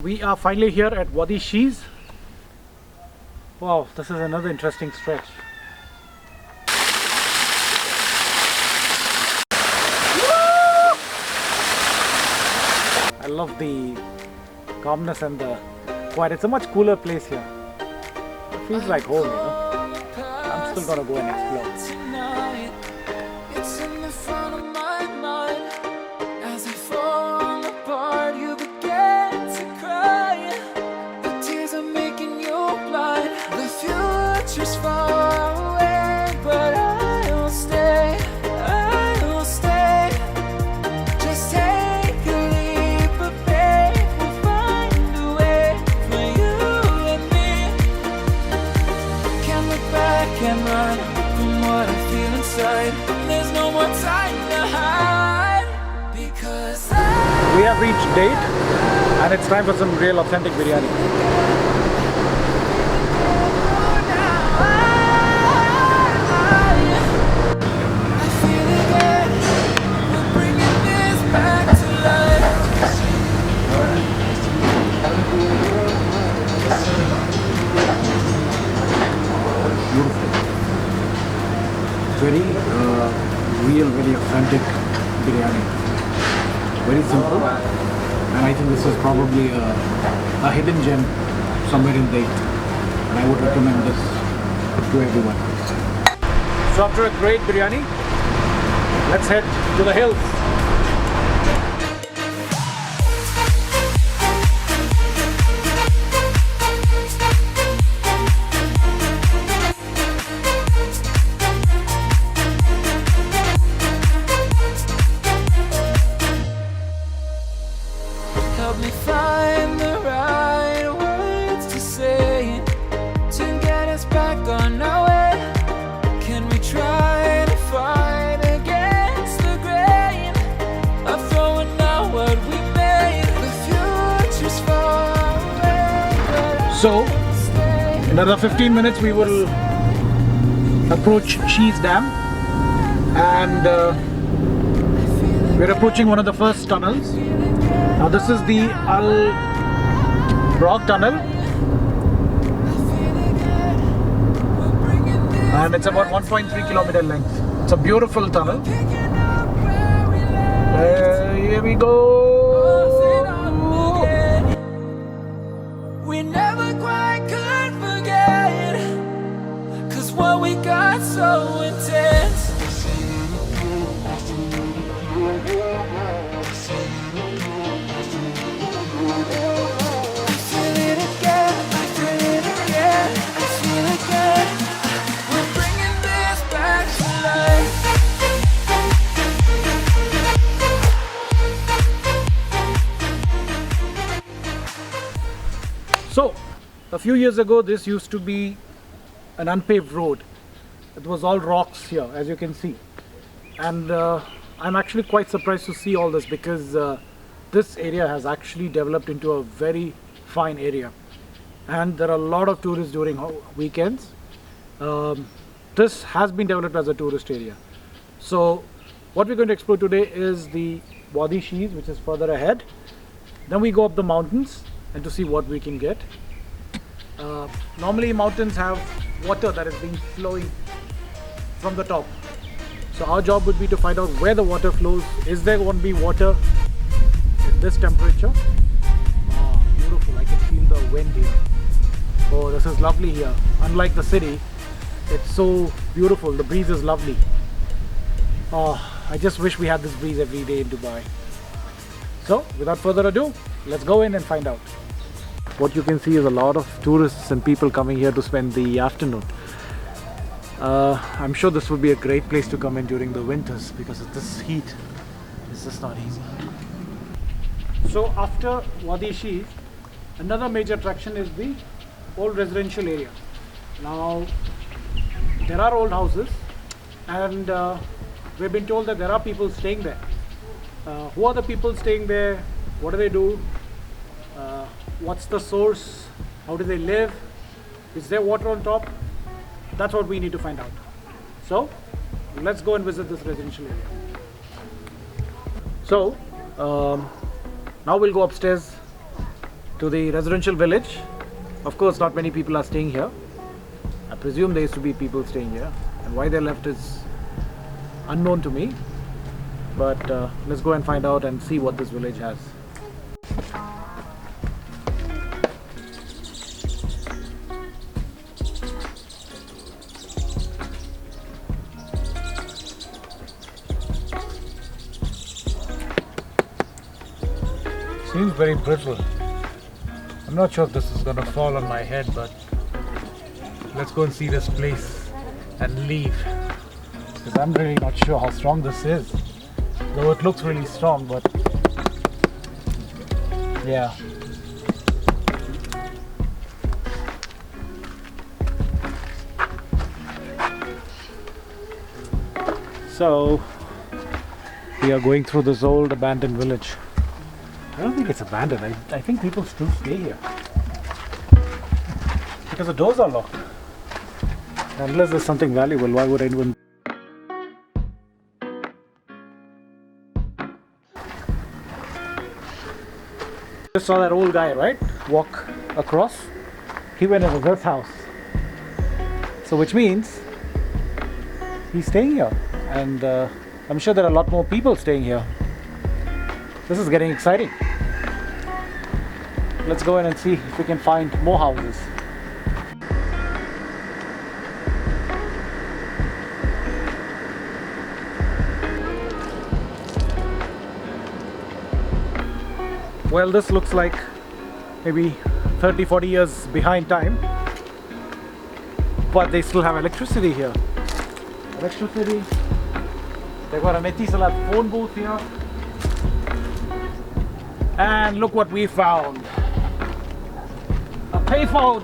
We are finally here at Wadi Sheez. Wow, this is another interesting stretch. I love the calmness and the quiet. It's a much cooler place here. It feels like home, you know. I'm still gonna go and explore. There's no more time to hide because we have reached date and it's time for some real authentic biryani. I feel again. We're bringing this back to life. Beautiful. Very real, very authentic biryani. Very simple, and I think this is probably a hidden gem somewhere in date, and I would recommend this to everyone. So after a great biryani, let's head to the hills. Help me find the right words to say to get us back on our way. Can we try to fight against the grain of throwing out what we made? The future's far away. So, in another 15 minutes we will approach Sheez Dam, and we're approaching one of the first tunnels. Now this is the Al Rock Tunnel, and it's about 1.3 kilometer length. It's a beautiful tunnel. Here we go. We never quite could forget, 'cause what we got so intense. So, a few years ago this used to be an unpaved road. It was all rocks here, as you can see. And I'm actually quite surprised to see all this, because this area has actually developed into a very fine area. And there are a lot of tourists during weekends. This has been developed as a tourist area. So, what we're going to explore today is the Wadi Sheez, which is further ahead. Then we go up the mountains and to see what we can get. Normally mountains have water that is being flowing from the top. So our job would be to find out where the water flows. Is there going to be water at this temperature? Ah, beautiful. I can feel the wind here. Oh, this is lovely here. Unlike the city, it's so beautiful. The breeze is lovely. Oh, I just wish we had this breeze every day in Dubai. So, without further ado, let's go in and find out. What you can see is a lot of tourists and people coming here to spend the afternoon. I'm sure this would be a great place to come in during the winters, because of this heat. It's just not easy. So after Wadi Sheez, another major attraction is the old residential area. Now, there are old houses, and we've been told that there are people staying there. Who are the people staying there? What do they do? What's the source? How do they live? Is there water on top? That's what we need to find out. So let's go and visit this residential area. So now we'll go upstairs to the residential village. Of course, not many people are staying here. I presume there used to be people staying here, and why they left is unknown to me. But let's go and find out and see what this village has. Seems very brittle. I'm not sure if this is gonna fall on my head, but let's go and see this place and leave. Because I'm really not sure how strong this is. Though it looks really strong, but yeah. So we are going through this old abandoned village. I don't think it's abandoned. I think people still stay here. Because the doors are locked. Unless there's something valuable, why would anyone? Just saw that old guy, right? Walk across. He went into this house. So which means he's staying here. And I'm sure there are a lot more people staying here. This is getting exciting. Let's go in and see if we can find more houses. Well, this looks like maybe 30-40 years behind time, but they still have electricity here. Electricity. They've got an Etisalat phone booth here. And look what we found. A payphone.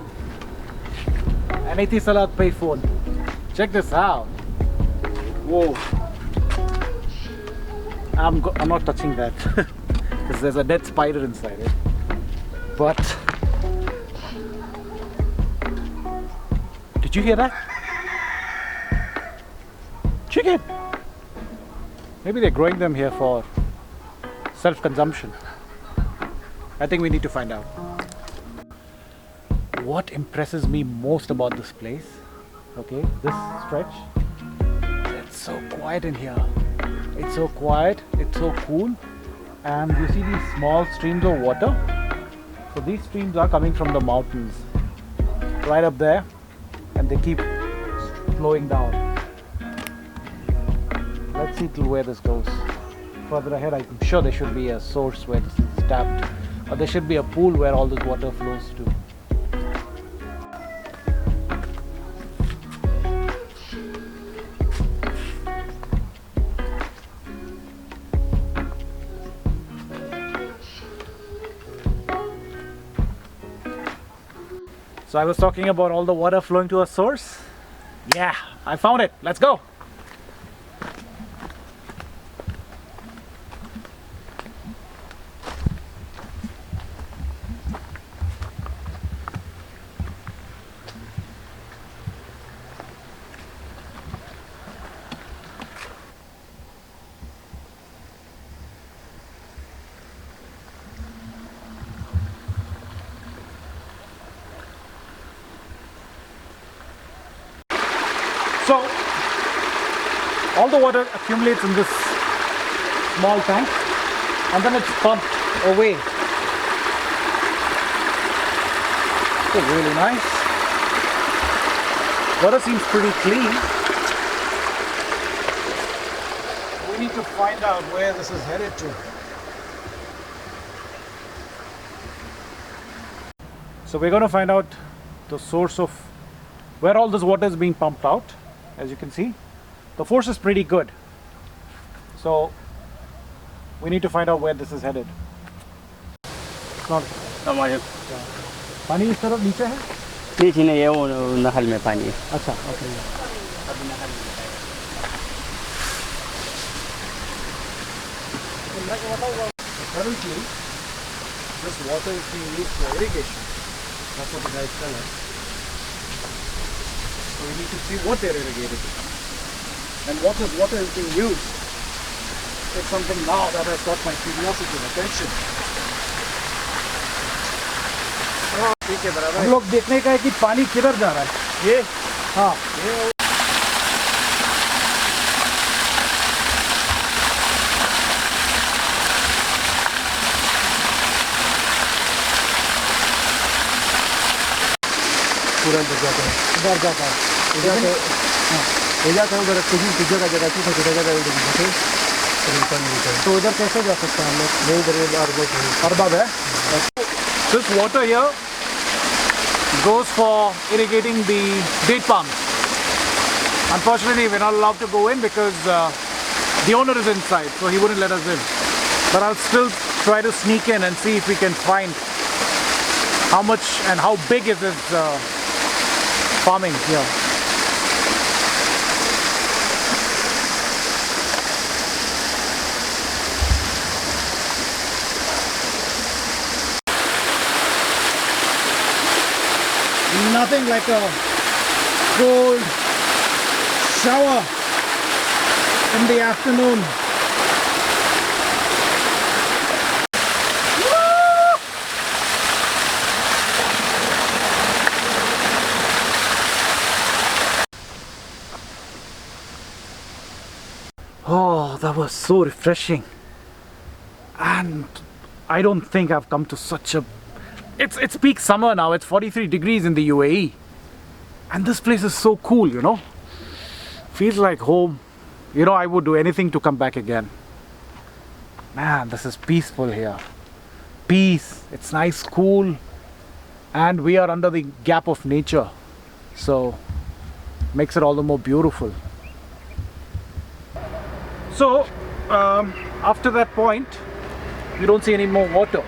An Etisalat payphone. Check this out. Whoa. I'm not touching that because there's a dead spider inside it. But did you hear that? Chicken. Maybe they're growing them here for self-consumption. I think we need to find out. What impresses me most about this place, okay, this stretch, it's so quiet in here. It's so quiet, it's so cool, and you see these small streams of water. So these streams are coming from the mountains right up there, and they keep flowing down. Let's see till where this goes. Further ahead, I'm sure there should be a source where this is tapped, or there should be a pool where all this water flows to. So I was talking about all the water flowing to a source. Yeah, I found it. Let's go. So all the water accumulates in this small tank and then it's pumped away. It's really nice. Water seems pretty clean. We need to find out where this is headed to. So we're going to find out the source of where all this water is being pumped out. As you can see, the force is pretty good. So we need to find out where this is headed. पानी इस तरफ नीचे है? नीचे नहीं है, वो नहर में पानी है। अच्छा, okay. Currently, this water is being used for irrigation. That's what the guys tell us. So we need to see what they're irrigating and what this water is being used. It's something now that has got my curiosity and attention. ठीक है बराबर। हम लोग देखने का है कि पानी किधर जा रहा है। ये हाँ पूरा इधर जाता है, इधर जाता है। उधर कुछ जगह जगह की छोटी जगह है, तो उधर कैसे जा सकते हैं हम लोग? नहीं इधर अरबाब है। This water here goes for irrigating the date palms. Unfortunately, we're not allowed to go in because the owner is inside, so he wouldn't let us in. But I'll still try to sneak in and see if we can find how much and how big is this farming here. Nothing like a cold shower in the afternoon. Oh, that was so refreshing. And I don't think I've come to such a... It's peak summer now. It's 43 degrees in the UAE. And this place is so cool, you know. Feels like home. You know, I would do anything to come back again. Man, this is peaceful here. Peace. It's nice, cool. And we are under the gap of nature. So, makes it all the more beautiful. So, after that point, we don't see any more water.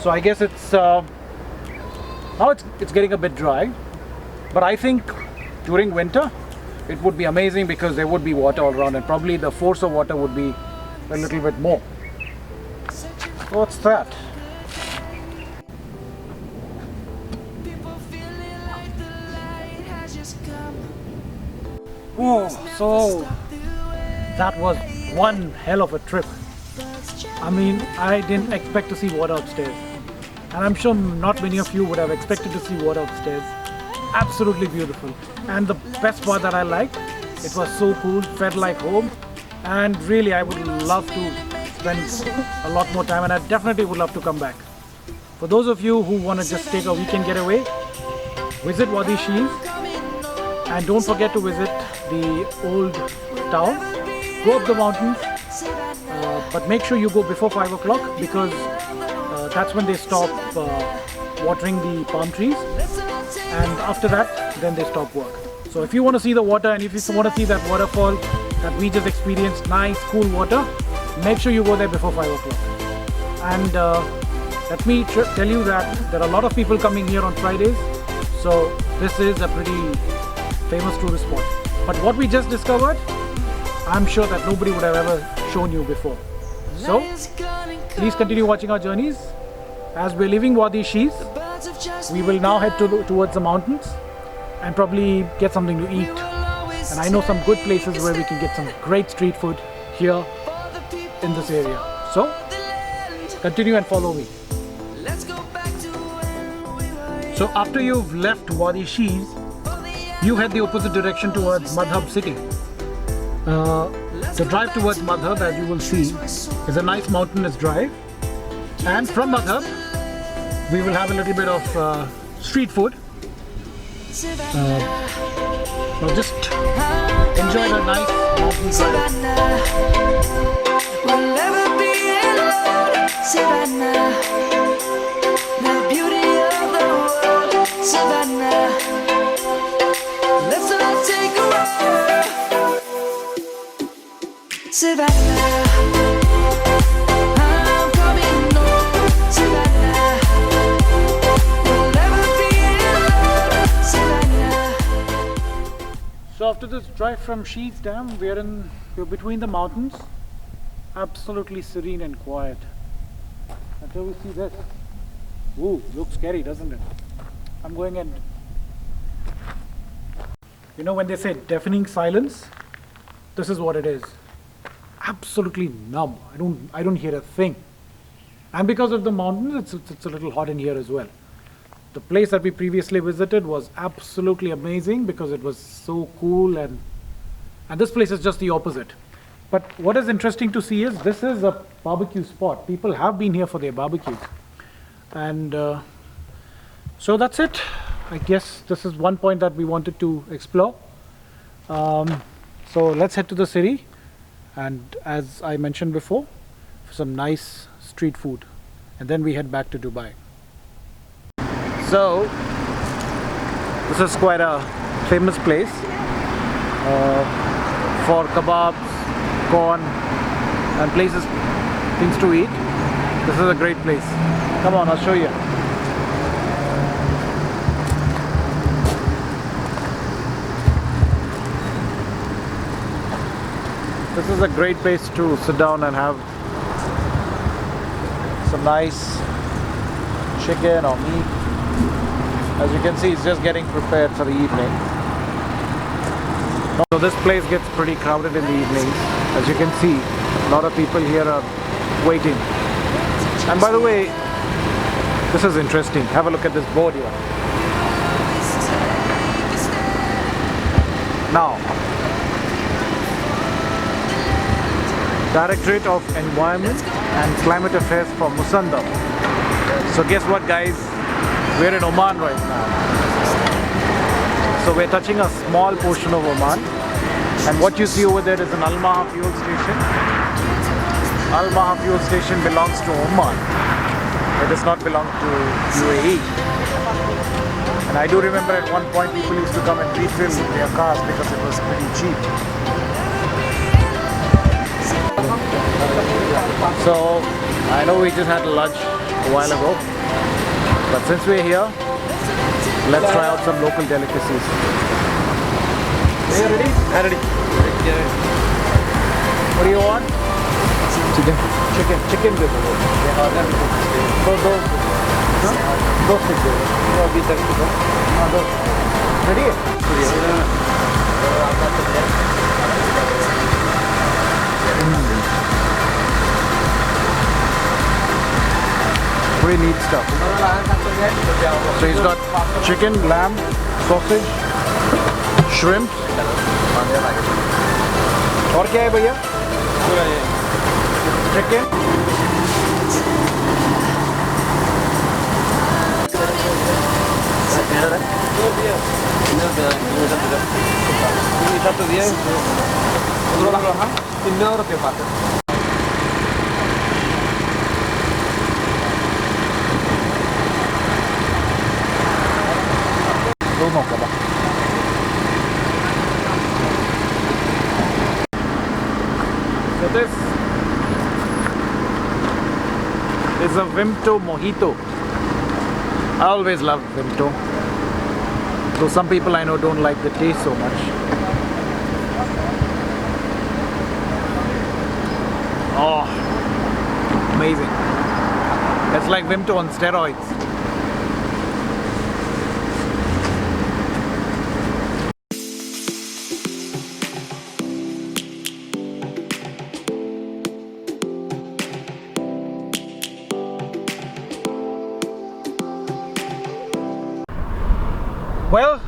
So I guess it's now it's getting a bit dry, but I think during winter it would be amazing because there would be water all around and probably the force of water would be a little bit more. What's that? Oh, so that was one hell of a trip. I mean, I didn't expect to see water upstairs. And I'm sure not many of you would have expected to see water upstairs. Absolutely beautiful. And the best part that I liked, it was so cool, felt like home. And really, I would love to spend a lot more time and I definitely would love to come back. For those of you who want to just take a weekend getaway, visit Wadi Sheez. And don't forget to visit the old town. Go up the mountains. But make sure you go before 5 o'clock because that's when they stop watering the palm trees, and after that then they stop work. So if you want to see the water and if you want to see that waterfall that we just experienced, nice cool water, make sure you go there before 5 o'clock. And let me tell you that there are a lot of people coming here on Fridays, so this is a pretty famous tourist spot. But what we just discovered, I'm sure that nobody would have ever shown you before. So please continue watching our journeys. As we're leaving Wadi Sheez, we will now head towards the mountains and probably get something to eat. And I know some good places where we can get some great street food here in this area. So continue and follow me. So after you've left Wadi Sheez, you head the opposite direction towards Madhab city. The drive towards Madhab, as you will see, is a nice mountainous drive. And from Madhab, we will have a little bit of street food. Now just enjoy the nice mountain drive. We'll never be alone, Savannah. The beauty of the world, Savannah. Let's all take a walk, Savannah. I'm coming home, Savannah. We'll never be alone, Savannah. So after this drive from Sheez Dam, we're between the mountains. Absolutely serene and quiet. Until we see this. Ooh, looks scary, doesn't it? I'm going in. You know when they say deafening silence, this is what it is. Absolutely numb. I don't hear a thing. And because of the mountains, it's a little hot in here as well. The place that we previously visited was absolutely amazing because it was so cool, and this place is just the opposite. But what is interesting to see is this is a barbecue spot. People have been here for their barbecues. And so that's it. I guess this is one point that we wanted to explore. So let's head to the city, and as I mentioned before, for some nice street food, and then we head back to Dubai. So this is quite a famous place for kebabs, corn, and things to eat. This is a great place. Come on, I'll show you. This is a great place to sit down and have some nice chicken or meat. As you can see, it's just getting prepared for the evening. So this place gets pretty crowded in the evenings. As you can see, a lot of people here are waiting. And by the way, this is interesting. Have a look at this board here. Now, Directorate of Environment and Climate Affairs for Musandam. So guess what, guys? We're in Oman right now. So we're touching a small portion of Oman. And what you see over there is an Al Maha fuel station. Al Maha fuel station belongs to Oman. It does not belong to UAE. And I do remember at one point people used to come and refill their cars because it was pretty cheap. So I know we just had lunch a while ago, but since we're here, let's try out some local delicacies. Are you ready? I'm ready. What do you want? Chicken. Chicken good. Pretty neat stuff. So he's got chicken, lamb, sausage, shrimp. और क्या है भैया? Chicken. दोनों का So this is a Vimto mojito. I always love Vimto. So some people I know don't like the taste so much. Oh, amazing. It's like Vimto on steroids. Well,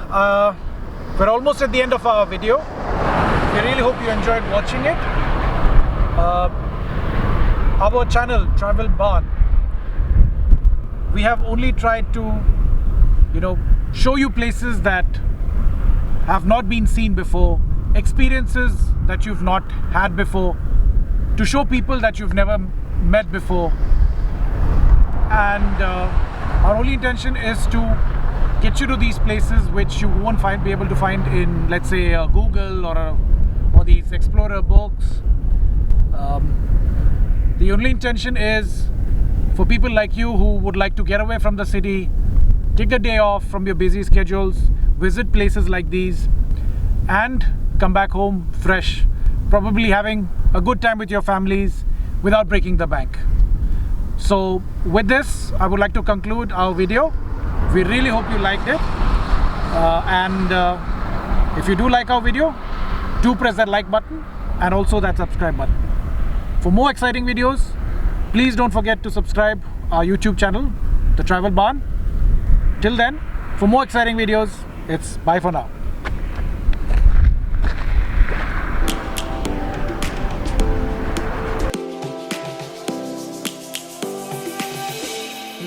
we're almost at the end of our video. We really hope you enjoyed watching it. Our channel, Travel Barn, we have only tried to, show you places that have not been seen before, experiences that you've not had before, to show people that you've never met before. And our only intention is to get you to these places which you won't be able to find in, let's say, Google or these Explorer books. The only intention is for people like you who would like to get away from the city, take a day off from your busy schedules, visit places like these, and come back home fresh, probably having a good time with your families without breaking the bank. So with this, I would like to conclude our video. We really hope you liked it, and if you do like our video, do press that like button and also that subscribe button. For more exciting videos, Please don't forget to subscribe our YouTube channel, The Travel Barn. Till then, for more exciting videos, it's bye for now.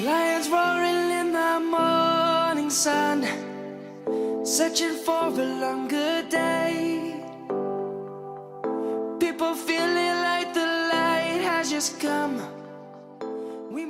Lions roaring in the morning sun, searching for a longer day. People feeling like the light has just come.